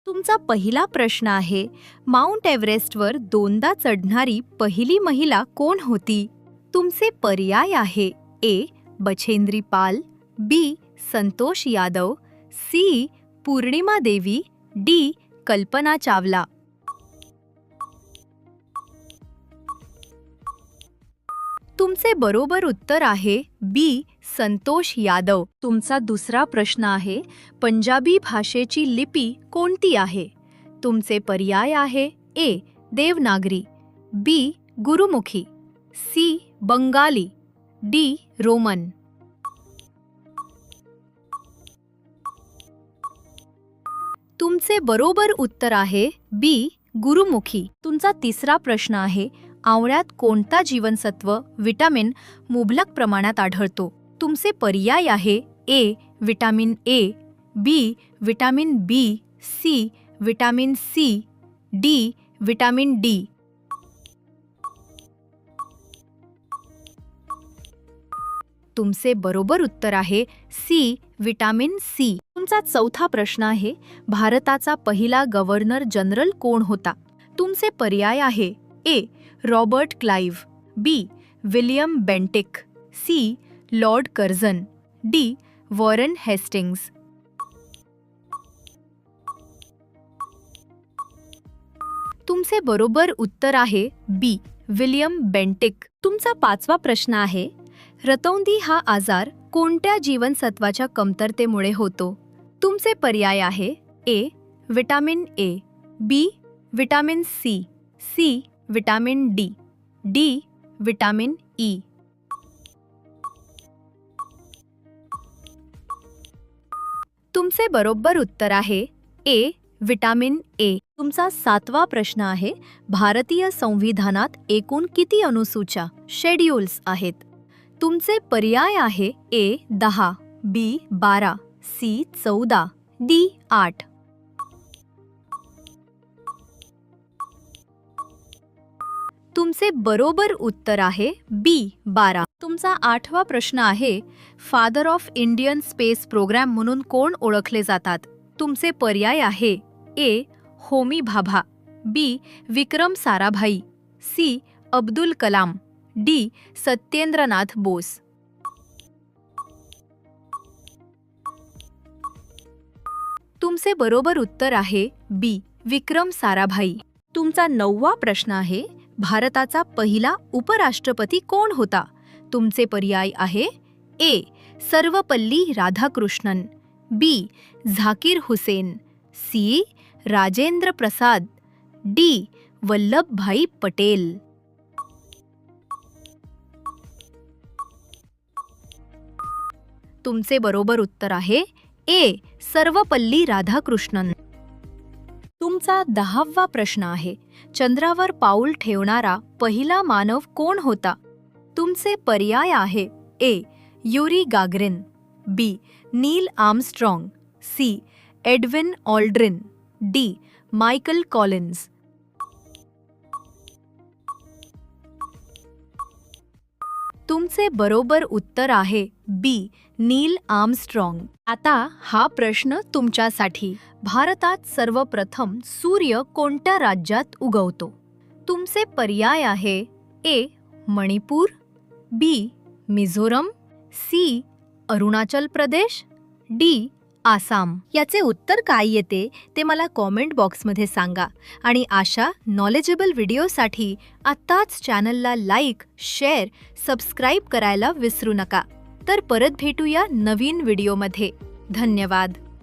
तुमचा पहिला प्रश्न आहे, माउंट एव्हरेस्टवर 2दा चढणारी पहिली महिला कोण होती? तुमचे पर्याय आहे ए. बछेंद्री पाल, बी. संतोष यादव, सी. पूर्णिमा देवी, डी. कल्पना चावला. तुमचे बरोबर उत्तर आहे बी. संतोष यादव. तुमचा दुसरा प्रश्न आहे, पंजाबी भाषेची लिपी कोणती आहे? तुमचे पर्याय आहे A. Devanagari, B. Gurmukhi, C. Bengali, D. Roman. तुमचे बरोबर उत्तर आहे बी. गुरुमुखी. तुमचा तिसरा प्रश्न आहे, आवळ्यात कोणता जीवनसत्व विटामिन मुबलक प्रमाणात आढळतो? तुमचे पर्याय आहे A. Vitamin A, B. Vitamin B, C. Vitamin C, D. Vitamin D. तुमचे बरोबर उत्तर आहे सी. Vitamin C. तुमचा चौथा प्रश्न आहे, भारताचा पहिला गव्हर्नर जनरल कोण होता? तुमचे पर्याय आहे A. Robert Clive, B. William Bentinck, C. Lord Curzon, D. Warren Hastings. तुमचे बरोबर उत्तर आहे बी. William Bentinck. तुमचा पाचवा प्रश्न आहे, रतौंदी हा आजार कोणत्या जीवनसत्वाच्या कमतरतेमुळे होतो? तुमचे पर्याय आहे A. Vitamin A, B. Vitamin C, C. Vitamin D, D. Vitamin E. तुमचे बरोबर उत्तर आहे ए. विटामिन ए. तुमचा सातवा प्रश्न आहे, भारतीय संविधानात एकूण किती अनुसूच्या शेड्यूल्स आहेत? तुमचे पर्याय आहे ए. 10, बी. 12, सी. 14, डी. 8. तुमचे बरोबर उत्तर आहे बी. 12. तुमचा आठवा प्रश्न आहे, father of Indian space programme म्हणून कोण ओळखले जातात? तुमचे पर्याय आहे A. Homi Bhabha, B. Vikram Sarabhai, C. Abdul Kalam, D. Satyendranath Bose. तुमचे बरोबर उत्तर आहे बी. विक्रम साराभाई. तुमचा 9वा प्रश्न आहे, भारताचा पहिला उपराष्ट्रपती कोण होता? तुमचे पर्याय आहे ए. सर्वपल्ली राधाकृष्णन, बी. झाकीर हुसेन, सी. राजेंद्र प्रसाद, डी. वल्लभभाई पटेल. तुमचे बरोबर उत्तर आहे ए. सर्वपल्ली राधाकृष्णन. तुमचा 10वा प्रश्न आहे, चंद्रावर पाऊल ठेवणारा पहिला मानव कोण होता? तुमचे पर्याय आहे A. Yuri Gagarin, B. Neil Armstrong, C. Edwin Aldrin, D. Michael Collins. तुमचे बरोबर उत्तर आहे बी. Neil Armstrong. आता हा प्रश्न तुमच्यासाठी, भारतात सर्वप्रथम सूर्य कोणत्या राज्यात उगवतो? तुमचे पर्याय आहे ए. मणिपूर, बी. मिझोरम, सी. अरुणाचल प्रदेश, डी. आसाम. याचे उत्तर काय येते ते मला कॉमेंट बॉक्समध्ये सांगा आणि अशा नॉलेजेबल व्हिडिओसाठी आत्ताच चॅनलला लाईक, शेअर, सबस्क्राईब करायला विसरू नका. तर परत भेटूया नवीन व्हिडिओमध्ये. धन्यवाद.